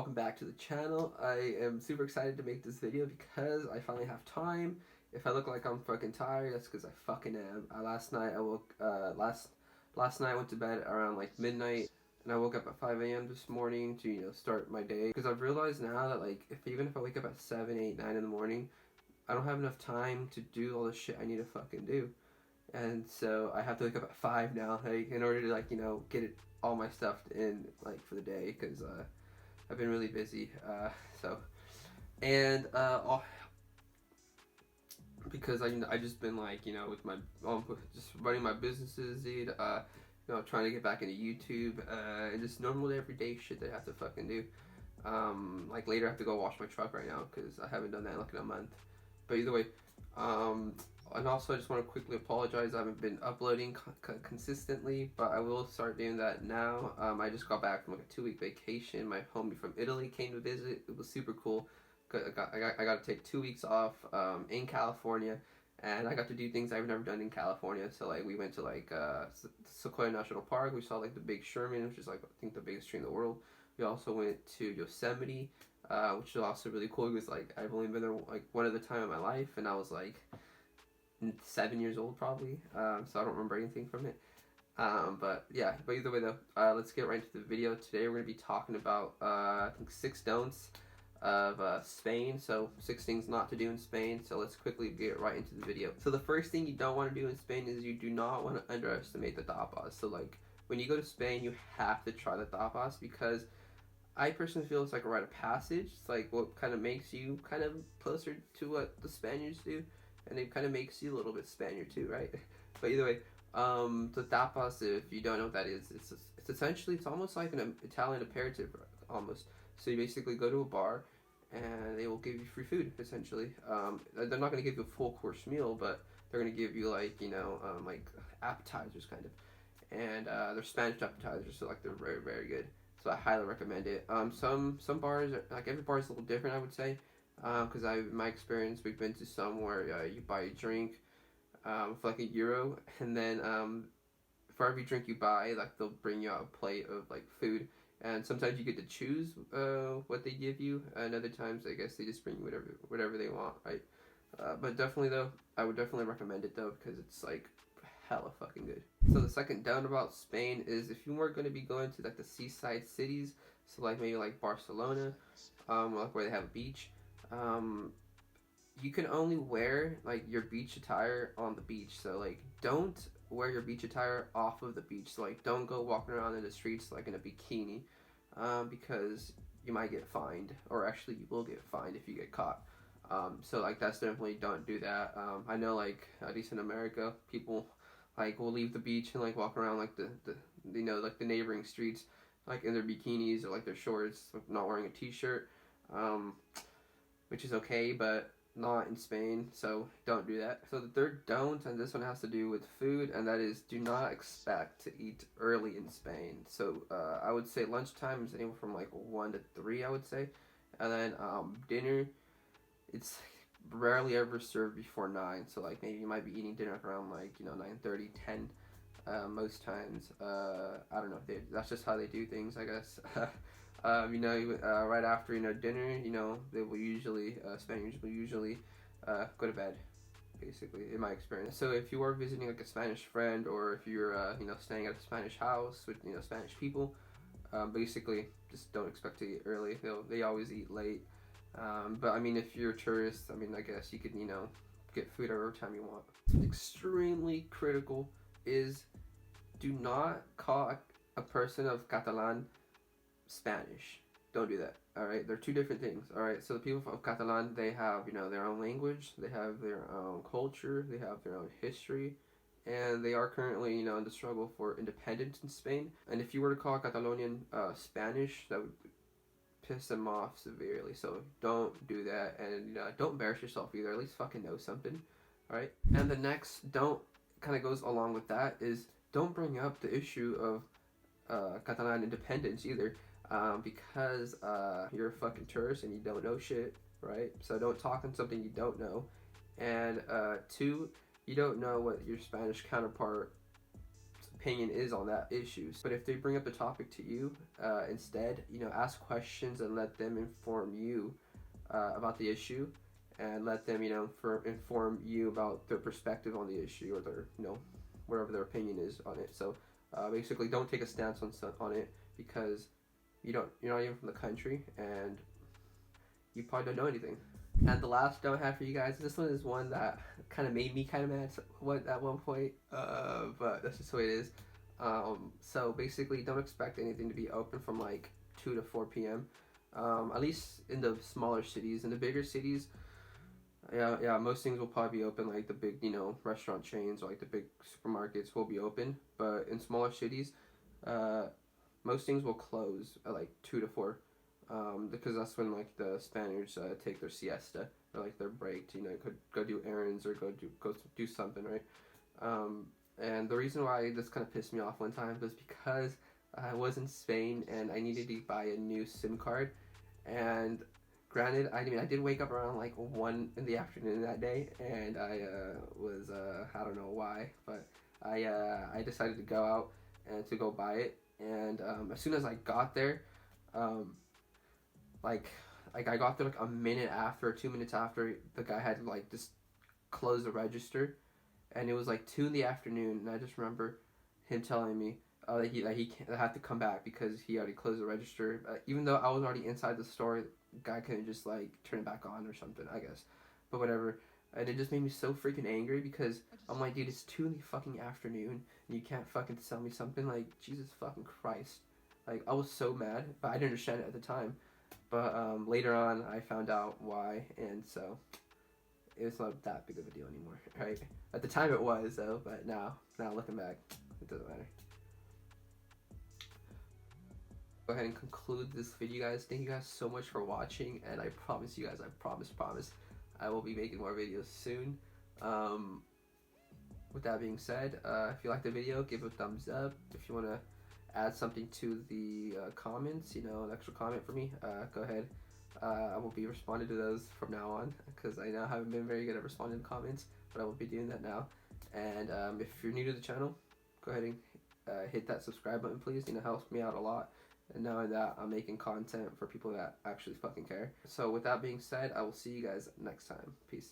Welcome back to the channel. I am super excited to make this video because I finally have time. If I look like I'm fucking tired, that's because I fucking am. Last night I woke last night I went to bed around like midnight, and I woke up at 5 a.m. this morning to start my day, because I've realized now that like even if I wake up at 7, 8, 9 in the morning, I don't have enough time to do all the shit I need to fucking do. And so I have to wake up at 5 now, like, in order to get all my stuff in like for the day, because I've been really busy. So and because I just been with my just running my businesses, dude. Trying to get back into YouTube, and just normal everyday shit that I have to fucking do. Like later I have to go wash my truck right now because I haven't done that in like in a month. But either way, and also I just want to quickly apologize. I haven't been uploading consistently, but I will start doing that now. I just got back from like a 2-week vacation. My homie from Italy came to visit. It was super cool. I got to take 2 weeks off in California, and I got to do things I've never done in California. So like we went to Sequoia National Park. We saw like the Big Sherman, which is like I think the biggest tree in the world. We also went to Yosemite, which is also really cool. It was like I've only been there like one other time in my life, and I was like 7 years old probably. So I don't remember anything from it. But yeah, but either way though, let's get right into the video. Today we're gonna be talking about I think 6 don'ts of Spain. So 6 things not to do in Spain. So let's quickly get right into the video. So the first thing you don't want to do in Spain is you do not want to underestimate the tapas. So like when you go to Spain, you have to try the tapas, because I personally feel it's like a rite of passage. It's like what kind of makes you kind of closer to what the Spaniards do, and it kind of makes you a little bit Spaniard too, right? But either way, the tapas, if you don't know what that is, it's essentially, it's almost like an Italian aperitif almost. So you basically go to a bar, and they will give you free food essentially. They're not going to give you a full course meal, but they're going to give you like appetizers kind of, and they're Spanish appetizers, so like they're very very good. So I highly recommend it. Some bars like every bar is a little different, I would say, because in my experience we've been to some where you buy a drink for like €1, and then for every drink you buy, like they'll bring you out a plate of like food, and sometimes you get to choose what they give you, and other times I guess they just bring you whatever they want, right? But definitely though, I would definitely recommend it though, because it's like hella fucking good. So the second down about Spain is if you were going to be going to like the seaside cities, so like maybe like Barcelona, like where they have a beach, you can only wear like your beach attire on the beach. So like don't wear your beach attire off of the beach. So like don't go walking around in the streets like in a bikini, because you might get fined, or actually you will get fined if you get caught. So like that's definitely, don't do that. I know like at least in America, people like will leave the beach and like walk around like the like the neighboring streets like in their bikinis or like their shorts, like, not wearing a t-shirt, um, which is okay, but not in Spain, so don't do that. So the third don't, and this one has to do with food, and that is do not expect to eat early in Spain. So I would say lunchtime is anywhere from like 1 to 3, I would say, and then dinner, it's rarely ever served before 9. So like maybe you might be eating dinner around like 9:30, 10. Most times, I don't know. That's just how they do things, I guess. Right after dinner, they will usually Spaniards will usually go to bed, basically, in my experience. So if you are visiting like a Spanish friend, or if you're staying at a Spanish house with Spanish people, basically just don't expect to eat early. They always eat late. But I mean, if you're a tourist, I mean, I guess you could get food every time you want. It's extremely critical is do not call a person of Catalan Spanish. Don't do that. All right, they're two different things. All right, so the people of Catalan, they have their own language, they have their own culture, they have their own history, and they are currently in the struggle for independence in Spain. And if you were to call Catalonian Spanish, that would piss them off severely. So don't do that, and don't embarrass yourself either. At least fucking know something. All right, and the next don't kind of goes along with that is don't bring up the issue of Catalan independence either, because you're a fucking tourist and you don't know shit, right? So don't talk on something you don't know. And 2, you don't know what your Spanish counterpart opinion is on that issue. But if they bring up the topic to you, instead, you know, ask questions and let them inform you about the issue, and let them, you know, inform you about their perspective on the issue, or their, you know, whatever their opinion is on it. So basically, don't take a stance on it, because you're not even from the country, and you probably don't know anything. And the last note I have for you guys, this one is one that kind of made me kind of mad at one point, but that's just the way it is. So basically, don't expect anything to be open from like 2 to 4 p.m. At least in the smaller cities. In the bigger cities, yeah, most things will probably be open, like the big, you know, restaurant chains, or like the big supermarkets will be open. But in smaller cities, most things will close at like 2 to 4. Because that's when like the Spaniards take their siesta, or like their break to, you know, go do errands, or go do something, right? And the reason why this kind of pissed me off one time was because I was in Spain and I needed to buy a new SIM card. And granted, I mean, I did wake up around like 1 in the afternoon that day, and I was I don't know why, but I decided to go out and to go buy it. And as soon as I got there, like I got there like a minute after, 2 minutes after the guy had like just closed the register, and it was like 2 in the afternoon, and I just remember him telling me that he can't, have to come back because he already closed the register. Even though I was already inside the store, the guy couldn't just like turn it back on or something, I guess. But whatever. And it just made me so freaking angry, because I'm like, dude, it's 2 in the fucking afternoon, and you can't fucking sell me something. Like, Jesus fucking Christ. Like, I was so mad, but I didn't understand it at the time. But later on, I found out why, and so it's not that big of a deal anymore, right? At the time it was, though, but now looking back, it doesn't matter. Go ahead and conclude this video, guys. Thank you guys so much for watching, and I promise you guys, I promise, I will be making more videos soon. With that being said, if you like the video, give it a thumbs up. If you want to add something to the comments, you know, an extra comment for me, go ahead. I will be responding to those from now on, because I now haven't been very good at responding to comments, but I will be doing that now. And if you're new to the channel, go ahead and hit that subscribe button, please. You know, it helps me out a lot, and knowing that I'm making content for people that actually fucking care. So with that being said, I will see you guys next time. Peace.